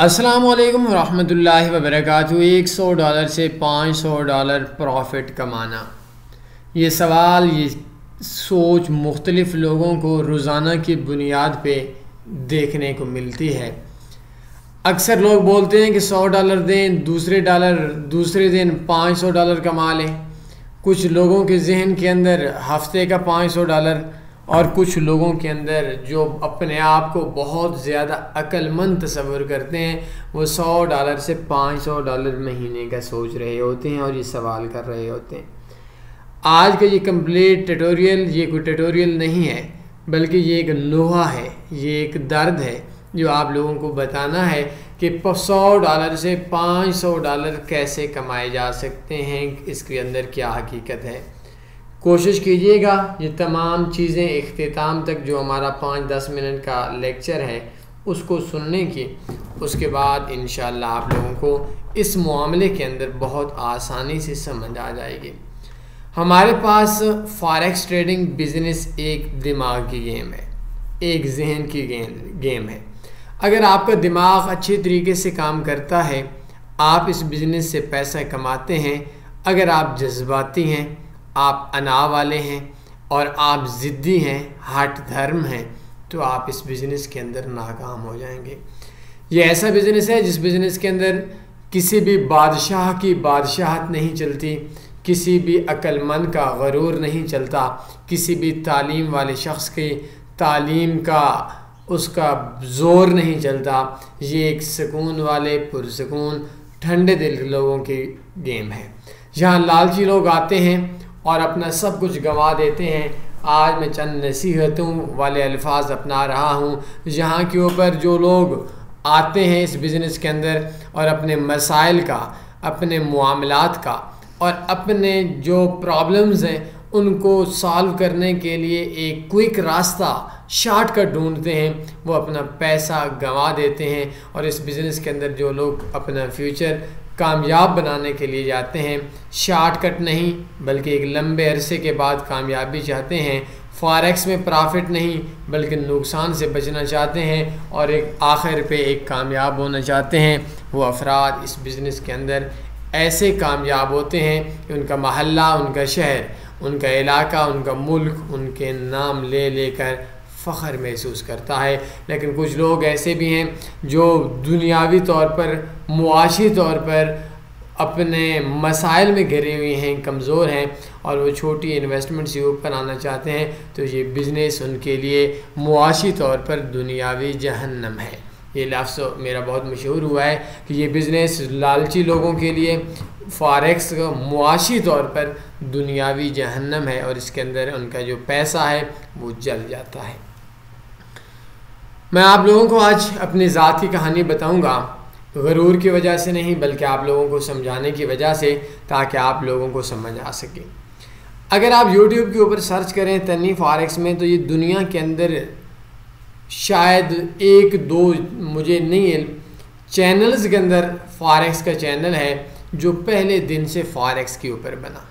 अस्सलाम वालेकुम रहमतुल्लाहि व बरकातुहू। $100 से $500 प्रॉफिट कमाना, ये सवाल, ये सोच मुख्तलिफ़ लोगों को रोज़ाना की बुनियाद पे देखने को मिलती है। अक्सर लोग बोलते हैं कि $100 दें, दूसरे दिन $500 कमा लें। कुछ लोगों के जहन के अंदर हफ्ते का $500 और कुछ लोगों के अंदर जो अपने आप को बहुत ज़्यादा अक्लमंद तस्वुर करते हैं वो $100 से $500 महीने का सोच रहे होते हैं और ये सवाल कर रहे होते हैं। आज का ये कंप्लीट ट्यूटोरियल ये कोई ट्यूटोरियल नहीं है, बल्कि ये एक लोहा है, ये एक दर्द है जो आप लोगों को बताना है कि $100 से $500 कैसे कमाए जा सकते हैं, इसके अंदर क्या हकीकत है। कोशिश कीजिएगा ये तमाम चीज़ें इख्तिताम तक, जो हमारा 5-10 मिनट का लेक्चर है उसको सुनने की। उसके बाद इंशाअल्लाह आप लोगों को इस मामले के अंदर बहुत आसानी से समझ आ जाएगी। हमारे पास फॉरेक्स ट्रेडिंग बिज़नेस एक दिमाग की गेम है, एक जहन की गेम है। अगर आपका दिमाग अच्छे तरीके से काम करता है, आप इस बिज़नेस से पैसा कमाते हैं। अगर आप जज्बाती हैं, आप अना वाले हैं और आप ज़िद्दी हैं, हठ धर्म हैं, तो आप इस बिज़नेस के अंदर नाकाम हो जाएंगे। ये ऐसा बिज़नेस है जिस बिज़नेस के अंदर किसी भी बादशाह की बादशाहत नहीं चलती, किसी भी अक्लमंद का गरूर नहीं चलता, किसी भी तालीम वाले शख्स की तालीम का उसका ज़ोर नहीं चलता। ये एक सुकून वाले पुरसुकून ठंडे दिल लोगों की गेम है। यहाँ लालची लोग आते हैं और अपना सब कुछ गंवा देते हैं। आज मैं चंद नसीहतों वाले अल्फाज अपना रहा हूँ, जहाँ के ऊपर जो लोग आते हैं इस बिज़नेस के अंदर और अपने मसाइल का, अपने मामलात का और अपने जो प्रॉब्लम्स हैं उनको सॉल्व करने के लिए एक क्विक रास्ता, शॉर्टकट ढूंढते हैं, वो अपना पैसा गंवा देते हैं। और इस बिज़नेस के अंदर जो लोग अपना फ्यूचर कामयाब बनाने के लिए जाते हैं, शॉर्टकट नहीं बल्कि एक लंबे अरसे के बाद कामयाबी चाहते हैं, फॉरेक्स में प्रॉफिट नहीं बल्कि नुकसान से बचना चाहते हैं और एक आखिर पे एक कामयाब होना चाहते हैं, वो अफराद इस बिज़नेस के अंदर ऐसे कामयाब होते हैं कि उनका महल्ला, उनका शहर, उनका इलाका, उनका मुल्क उनके नाम ले लेकर फ़ख्र महसूस करता है। लेकिन कुछ लोग ऐसे भी हैं जो दुनियावी तौर पर, मुआशी तौर पर अपने मसाइल में घिरे हुए हैं, कमज़ोर हैं और वो छोटी इन्वेस्टमेंट से ऊपर आना चाहते हैं, तो ये बिज़नेस उनके लिए मुआशी तौर पर दुनियावी जहन्नम है। ये लफ्ज़ मेरा बहुत मशहूर हुआ है कि ये बिज़नेस लालची लोगों के लिए फॉरेक्स मुआशी तौर पर दुनियावी जहन्नम है और इसके अंदर उनका जो पैसा है वो जल जाता है। मैं आप लोगों को आज अपनी ज़ात की कहानी बताऊंगा, गरूर की वजह से नहीं बल्कि आप लोगों को समझाने की वजह से, ताकि आप लोगों को समझ आ सके। अगर आप YouTube के ऊपर सर्च करें तन्नी फॉरेक्स में, तो ये दुनिया के अंदर शायद 1-2 मुझे नहीं चैनल्स के अंदर फॉरेक्स का चैनल है जो पहले दिन से फॉरेक्स के ऊपर बना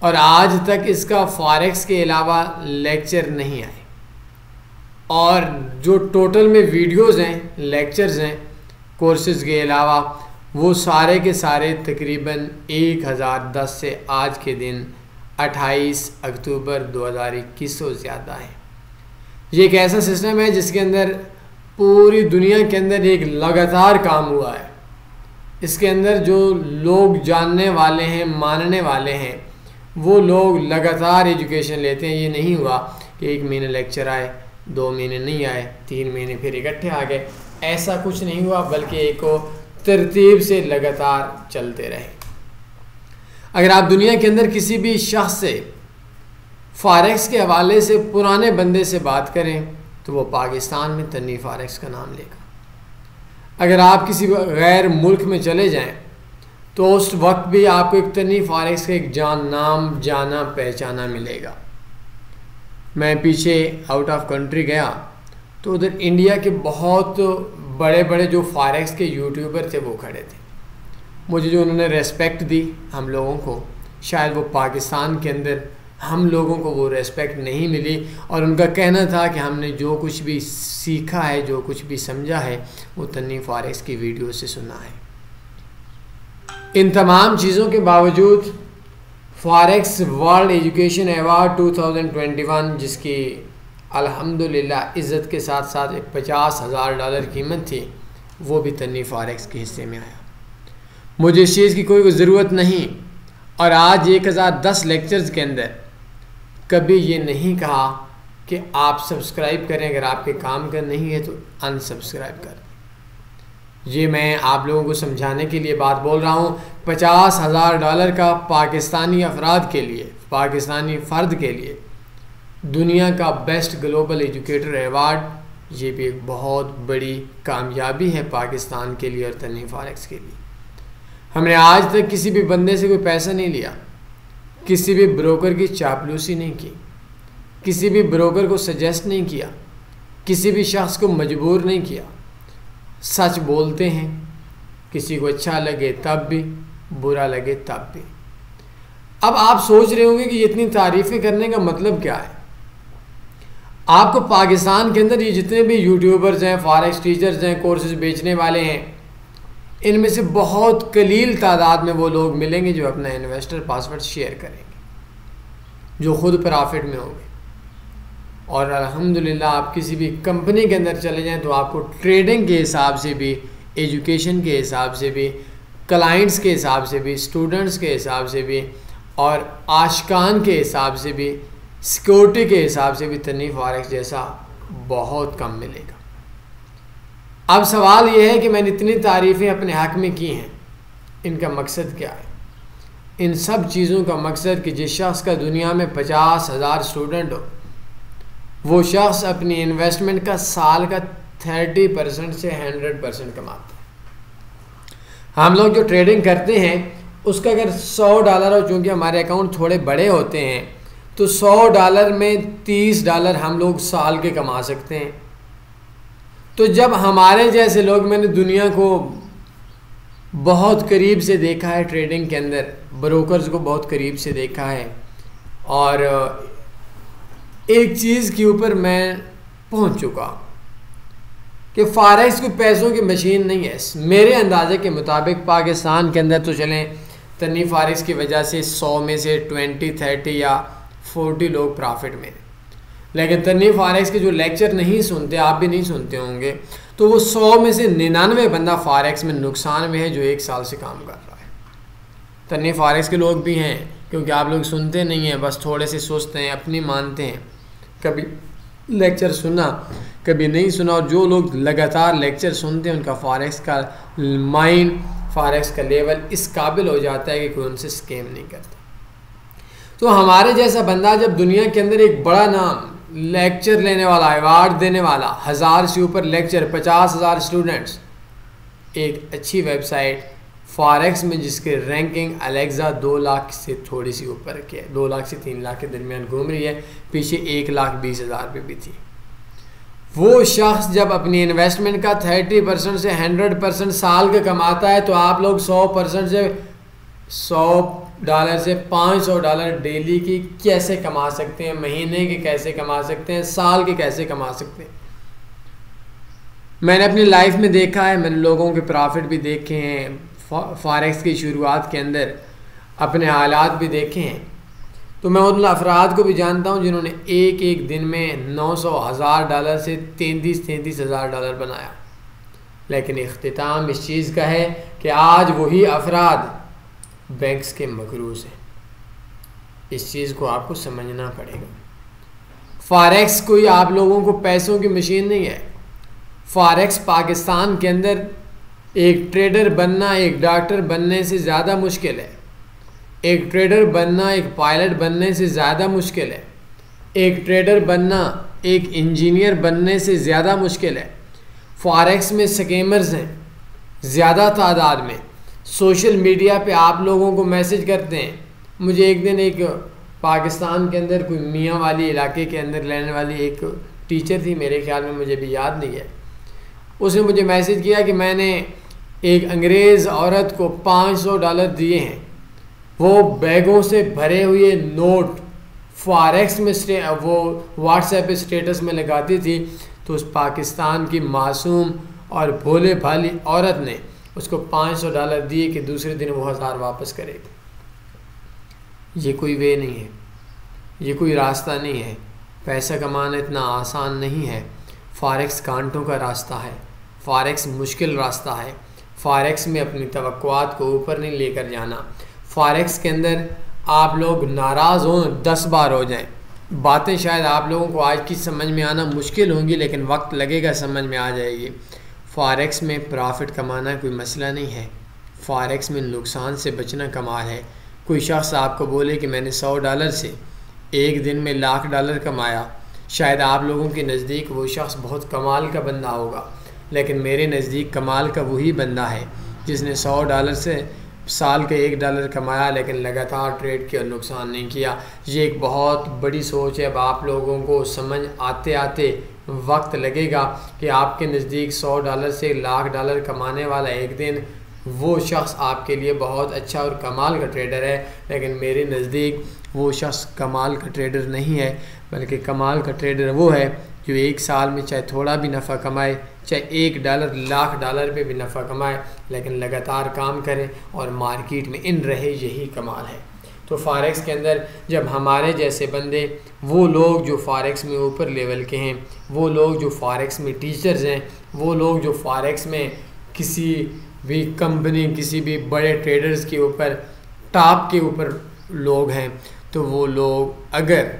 और आज तक इसका फॉरेक्स के अलावा लेक्चर नहीं आए। और जो टोटल में वीडियोज़ हैं, लेक्चर्स हैं कोर्सेज़ के अलावा, वो सारे के सारे तकरीबन 1010 से आज के दिन 28 अक्टूबर 2021 से ज़्यादा है। ये एक ऐसा सिस्टम है जिसके अंदर पूरी दुनिया के अंदर एक लगातार काम हुआ है। इसके अंदर जो लोग जानने वाले हैं, मानने वाले हैं, वो लोग लगातार एजुकेशन लेते हैं। ये नहीं हुआ कि 1 महीने लेक्चर आए, 2 महीने नहीं आए, 3 महीने फिर इकट्ठे आ गए, ऐसा कुछ नहीं हुआ, बल्कि एक तरतीब से लगातार चलते रहे। अगर आप दुनिया के अंदर किसी भी शख्स से फॉरेक्स के हवाले से, पुराने बंदे से बात करें, तो वो पाकिस्तान में तन्नी फॉरेक्स का नाम लेगा। अगर आप किसी गैर मुल्क में चले जाएं, तो उस वक्त भी आपको एक तन्नी फॉरेक्स का एक नाम जाना पहचाना मिलेगा। मैं पीछे आउट ऑफ कंट्री गया तो उधर इंडिया के बहुत बड़े बड़े जो फॉरेक्स के यूट्यूबर थे वो खड़े थे। मुझे जो उन्होंने रेस्पेक्ट दी हम लोगों को, शायद वो पाकिस्तान के अंदर हम लोगों को वो रेस्पेक्ट नहीं मिली। और उनका कहना था कि हमने जो कुछ भी सीखा है, जो कुछ भी समझा है, वो तन्नी फॉरेक्स की वीडियो से सुना है। इन तमाम चीज़ों के बावजूद फॉरेक्स वर्ल्ड एजुकेशन अवार्ड 2021, जिसकी अल्हम्दुलिल्लाह इज़्ज़त के साथ साथ एक $50,000 कीमत थी, वो भी तन्नी फॉरेक्स के हिस्से में आया। मुझे इस चीज़ की कोई ज़रूरत नहीं, और आज 1010 लेक्चर्स के अंदर कभी ये नहीं कहा कि आप सब्सक्राइब करें, अगर आपके काम का नहीं है तो अनसब्सक्राइब कर दें। ये मैं आप लोगों को समझाने के लिए बात बोल रहा हूँ। $50,000 का पाकिस्तानी अफराद के लिए, पाकिस्तानी फ़र्द के लिए दुनिया का बेस्ट ग्लोबल एजुकेटर अवार्ड, ये भी एक बहुत बड़ी कामयाबी है पाकिस्तान के लिए और तन्नी फॉरेक्स के लिए। हमने आज तक किसी भी बंदे से कोई पैसा नहीं लिया, किसी भी ब्रोकर की चापलूसी नहीं की, किसी भी ब्रोकर को सजेस्ट नहीं किया, किसी भी शख्स को मजबूर नहीं किया। सच बोलते हैं, किसी को अच्छा लगे तब भी, बुरा लगे तब भी। अब आप सोच रहे होंगे कि इतनी तारीफ़ें करने का मतलब क्या है। आपको पाकिस्तान के अंदर ये जितने भी यूट्यूबर्स हैं, फॉरेक्स टीचर्स हैं, कोर्सेज बेचने वाले हैं, इनमें से बहुत कलील तादाद में वो लोग मिलेंगे जो अपना इन्वेस्टर पासवर्ड शेयर करेंगे, जो ख़ुद प्रॉफिट में होंगे। और अल्हम्दुलिल्लाह आप किसी भी कंपनी के अंदर चले जाएं तो आपको ट्रेडिंग के हिसाब से भी, एजुकेशन के हिसाब से भी, क्लाइंट्स के हिसाब से भी, स्टूडेंट्स के हिसाब से भी और आशिकान के हिसाब से भी, सिक्योरिटी के हिसाब से भी तन्नी फॉरेक्स जैसा बहुत कम मिलेगा। अब सवाल यह है कि मैंने इतनी तारीफ़ें अपने हक़ में की हैं, इनका मकसद क्या है? इन सब चीज़ों का मकसद कि जिस शख्स का दुनिया में 50,000 स्टूडेंट हो, वो शख्स अपनी इन्वेस्टमेंट का साल का 30% से 100% कमाता है। हम लोग जो ट्रेडिंग करते हैं उसका अगर $100 हो, चूँकि हमारे अकाउंट थोड़े बड़े होते हैं, तो $100 में $30 हम लोग साल के कमा सकते हैं। तो जब हमारे जैसे लोग, मैंने दुनिया को बहुत करीब से देखा है ट्रेडिंग के अंदर, ब्रोकर्स को बहुत करीब से देखा है, और एक चीज़ के ऊपर मैं पहुंच चुका कि फॉरेक्स कोई पैसों की मशीन नहीं है। मेरे अंदाजे के मुताबिक पाकिस्तान के अंदर तो चलें तन्नी फॉरेक्स की वजह से 100 में से 20, 30 या 40 लोग प्रॉफिट में, लेकिन तन्नी फॉरेक्स के जो लेक्चर नहीं सुनते, आप भी नहीं सुनते होंगे, तो वो 100 में से 99 बंदा फॉरेक्स में नुकसान में है जो 1 साल से काम कर रहा है। तन्नी फॉरेक्स के लोग भी हैं, क्योंकि आप लोग सुनते नहीं हैं, बस थोड़े से सोचते हैं, अपनी मानते हैं, कभी लेक्चर सुना कभी नहीं सुना। और जो लोग लगातार लेक्चर सुनते हैं उनका फॉरेक्स का माइंड, फॉरेक्स का लेवल इस काबिल हो जाता है कि कोई उनसे स्कैम नहीं करता। तो हमारे जैसा बंदा जब दुनिया के अंदर एक बड़ा नाम, लेक्चर लेने वाला, अवार्ड देने वाला, 1000 से ऊपर लेक्चर, 50,000 स्टूडेंट्स, एक अच्छी वेबसाइट फॉरेक्स में जिसके रैंकिंग अलेक्सा 2 लाख से थोड़ी सी ऊपर की है, 2 लाख से 3 लाख के दरमियान घूम रही है, पीछे 1,20,000 पे भी थी। वो शख्स जब अपनी इन्वेस्टमेंट का 30% से 100% साल का कमाता है, तो आप लोग 100% से $100 से $500 डेली की कैसे कमा सकते हैं, महीने के कैसे कमा सकते हैं, साल के कैसे कमा सकते हैं। मैंने अपनी लाइफ में देखा है, मैंने लोगों के प्रॉफिट भी देखे हैं, फॉरेक्स की शुरुआत के अंदर अपने हालात भी देखे हैं। तो मैं उन अफराद को भी जानता हूं जिन्होंने एक दिन में $900,000 से $33,000 बनाया, लेकिन इख्तिताम इस चीज़ का है कि आज वही अफराद बैंक्स के मकरूज़ हैं। इस चीज़ को आपको समझना पड़ेगा। फॉरेक्स कोई आप लोगों को पैसों की मशीन नहीं है। फॉरेक्स पाकिस्तान के अंदर एक ट्रेडर बनना एक डॉक्टर बनने से ज़्यादा मुश्किल है। एक ट्रेडर बनना एक पायलट बनने से ज़्यादा मुश्किल है। एक ट्रेडर बनना एक इंजीनियर बनने से ज़्यादा मुश्किल है। फॉरेक्स में स्कैमर्स हैं ज़्यादा तादाद में। सोशल मीडिया पे आप लोगों को मैसेज करते हैं। मुझे एक दिन एक पाकिस्तान के अंदर कोई मियाँ वाली इलाके के अंदर रहने वाली एक टीचर थी, मेरे ख्याल में, मुझे भी याद नहीं है, उसने मुझे मैसेज किया कि मैंने एक अंग्रेज़ औरत को $500 दिए हैं, वो बैगों से भरे हुए नोट फॉरेक्स में वो व्हाट्सएप पे स्टेटस में लगाती थी, तो उस पाकिस्तान की मासूम और भोले भाली औरत ने उसको $500 दिए कि दूसरे दिन वो 1000 वापस करे। ये कोई वे नहीं है, ये कोई रास्ता नहीं है। पैसा कमाना इतना आसान नहीं है। फॉरेक्स कांटों का रास्ता है, फॉरेक्स मुश्किल रास्ता है। फॉरेक्स में अपनी तवक्कुआत को ऊपर नहीं लेकर जाना। फॉरेक्स के अंदर आप लोग नाराज़ हों 10 बार हो जाएं, बातें शायद आप लोगों को आज की समझ में आना मुश्किल होंगी, लेकिन वक्त लगेगा, समझ में आ जाएगी। फॉरेक्स में प्रॉफिट कमाना कोई मसला नहीं है, फॉरेक्स में नुकसान से बचना कमाल है। कोई शख्स आपको बोले कि मैंने $100 से एक दिन में $1,00,000 कमाया, शायद आप लोगों के नज़दीक वो शख्स बहुत कमाल का बंदा होगा, लेकिन मेरे नज़दीक कमाल का वही बंदा है जिसने $100 से साल के $1 कमाया, लेकिन लगातार ट्रेड किया और नुकसान नहीं किया। ये एक बहुत बड़ी सोच है। अब आप लोगों को समझ आते आते वक्त लगेगा कि आपके नज़दीक $100 से $1,00,000 कमाने वाला एक दिन वो शख्स आपके लिए बहुत अच्छा और कमाल का ट्रेडर है, लेकिन मेरे नज़दीक वो शख्स कमाल का ट्रेडर नहीं है, बल्कि कमाल का ट्रेडर वो है जो एक साल में चाहे थोड़ा भी नफ़ा कमाए, चाहे $1 $1,00,000 पे भी नफ़ा कमाए, लेकिन लगातार काम करें और मार्केट में इन रहे, यही कमाल है। तो फॉरेक्स के अंदर जब हमारे जैसे बंदे, वो लोग जो फॉरेक्स में ऊपर लेवल के हैं, वो लोग जो फॉरेक्स में टीचर्स हैं, वो लोग जो फॉरेक्स में किसी भी कंपनी, किसी भी बड़े ट्रेडर्स के ऊपर, टॉप के ऊपर लोग हैं, तो वो लोग अगर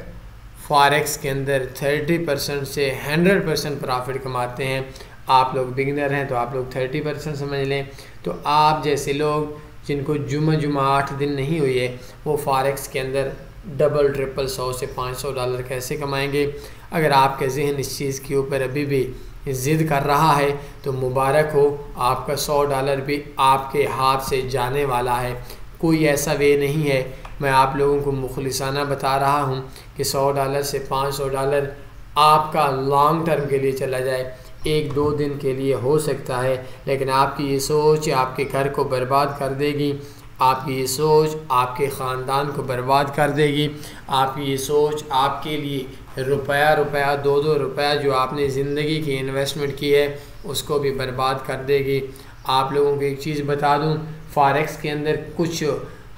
फॉरेक्स के अंदर 30% से 100% प्रॉफिट कमाते हैं, आप लोग बिगिनर हैं तो आप लोग 30% समझ लें, तो आप जैसे लोग जिनको जुमा 8 दिन नहीं हुई है, वो फॉरेक्स के अंदर डबल ट्रिपल 100 से $500 कैसे कमाएंगे। अगर आपके जहन इस चीज़ के ऊपर अभी भी ज़िद कर रहा है तो मुबारक हो, आपका $100 भी आपके हाथ से जाने वाला है। कोई ऐसा वे नहीं है, मैं आप लोगों को मुखलिसाना बता रहा हूँ कि $100 से $500 आपका लॉन्ग टर्म के लिए चला जाए, 1-2 दिन के लिए हो सकता है, लेकिन आपकी ये सोच आपके घर को बर्बाद कर देगी, आपकी ये सोच आपके ख़ानदान को बर्बाद कर देगी, आपकी ये सोच आपके लिए रुपया 2-2 रुपया जो आपने ज़िंदगी की इन्वेस्टमेंट की है उसको भी बर्बाद कर देगी। आप लोगों को एक चीज़ बता दूं, फॉरेक्स के अंदर कुछ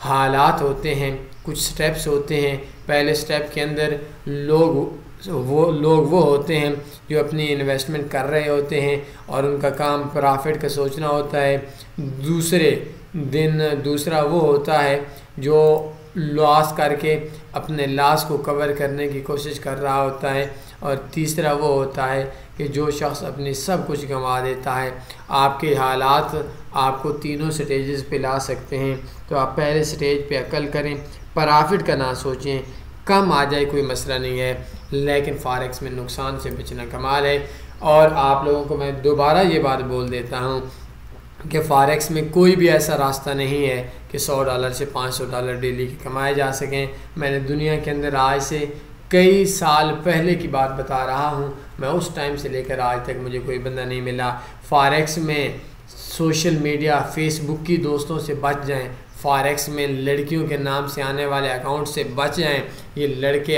हालात होते हैं, कुछ स्टेप्स होते हैं। पहले स्टेप के अंदर लोग वो होते हैं जो अपनी इन्वेस्टमेंट कर रहे होते हैं और उनका काम प्रॉफिट का सोचना होता है। दूसरा वो होता है जो लॉस करके अपने लॉस को कवर करने की कोशिश कर रहा होता है, और तीसरा वो होता है कि जो शख्स अपनी सब कुछ गंवा देता है। आपके हालात आपको तीनों स्टेजेस पे ला सकते हैं, तो आप पहले स्टेज पे अकल करें, प्रॉफिट का ना सोचें, कम आ जाए कोई मसला नहीं है, लेकिन फॉरेक्स में नुकसान से बचना कमाल है। और आप लोगों को मैं दोबारा ये बात बोल देता हूँ कि फॉरेक्स में कोई भी ऐसा रास्ता नहीं है कि $100 से $500 डेली के कमाए जा सकें। मैंने दुनिया के अंदर आज से कई साल पहले की बात बता रहा हूँ, मैं उस टाइम से लेकर आज तक मुझे कोई बंदा नहीं मिला। फॉरेक्स में सोशल मीडिया, फेसबुक की दोस्तों से बच जाएं, फॉरेक्स में लड़कियों के नाम से आने वाले अकाउंट से बच जाएं। ये लड़के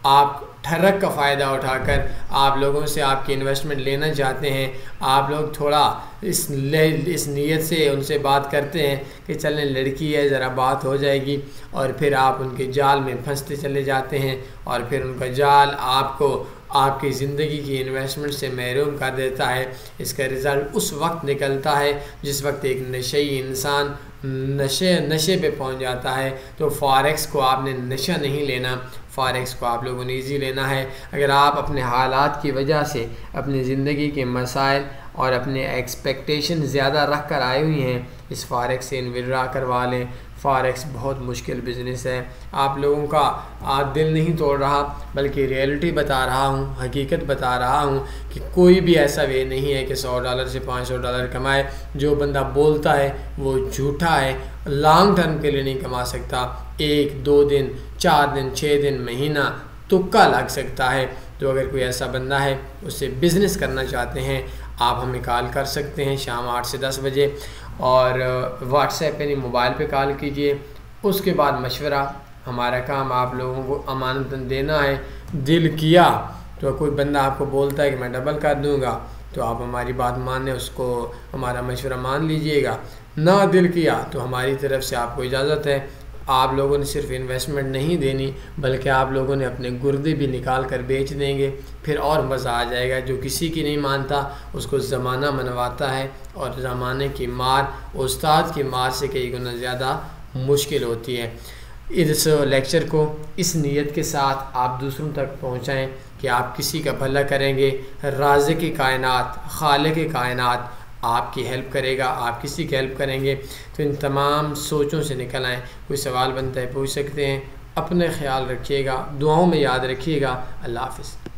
आप ठरक का फ़ायदा उठाकर आप लोगों से आपकी इन्वेस्टमेंट लेना चाहते हैं। आप लोग थोड़ा इस नीयत से उनसे बात करते हैं कि चलें लड़की है, ज़रा बात हो जाएगी, और फिर आप उनके जाल में फंसते चले जाते हैं, और फिर उनका जाल आपको आपकी ज़िंदगी की इन्वेस्टमेंट से महरूम कर देता है। इसका रिज़ल्ट उस वक्त निकलता है जिस वक्त एक नशेई इंसान नशे पे पहुंच जाता है। तो फॉरेक्स को आपने नशा नहीं लेना, फॉरेक्स को आप लोगों ने ईजी लेना है। अगर आप अपने हालात की वजह से अपनी ज़िंदगी के मसाइल और अपने एक्सपेक्टेशन ज़्यादा रख कर आए हुई हैं, इस फॉरेक्स से विड्रॉ करवा लें। फॉरेक्स बहुत मुश्किल बिज़नेस है, आप लोगों का आज दिल नहीं तोड़ रहा, बल्कि रियलिटी बता रहा हूँ, हकीकत बता रहा हूँ कि कोई भी ऐसा वे नहीं है कि $100 से $500 कमाए। जो बंदा बोलता है वो झूठा है, लॉन्ग टर्म के लिए नहीं कमा सकता। 1-2 दिन, 4 दिन, 6 दिन, महीना तुक्का लग सकता है। तो अगर कोई ऐसा बंदा है उससे बिज़नेस करना चाहते हैं, आप हमें कॉल कर सकते हैं शाम 8 से 10 बजे, और व्हाट्सएप यानी मोबाइल पे कॉल कीजिए। उसके बाद मशवरा हमारा काम आप लोगों को अमानत देना है। दिल किया तो कोई बंदा आपको बोलता है कि मैं डबल कर दूंगा, तो आप हमारी बात माने, उसको हमारा मशवरा मान लीजिएगा। ना दिल किया तो हमारी तरफ से आपको इजाज़त है। आप लोगों ने सिर्फ इन्वेस्टमेंट नहीं देनी, बल्कि आप लोगों ने अपने गुर्दे भी निकाल कर बेच देंगे, फिर और मज़ा आ जाएगा। जो किसी की नहीं मानता उसको ज़माना मनवाता है, और ज़माने की मार उस्ताद की मार से कई गुना ज़्यादा मुश्किल होती है। इस लेक्चर को इस नीयत के साथ आप दूसरों तक पहुँचाएँ कि आप किसी का भला करेंगे। राज़िक़ कायनात, खालिक़ कायनात आपकी हेल्प करेगा, आप किसी की हेल्प करेंगे। तो इन तमाम सोचों से निकल आएँ। कोई सवाल बनता है पूछ सकते हैं। अपने ख्याल रखिएगा, दुआओं में याद रखिएगा। अल्लाह हाफ़िज़।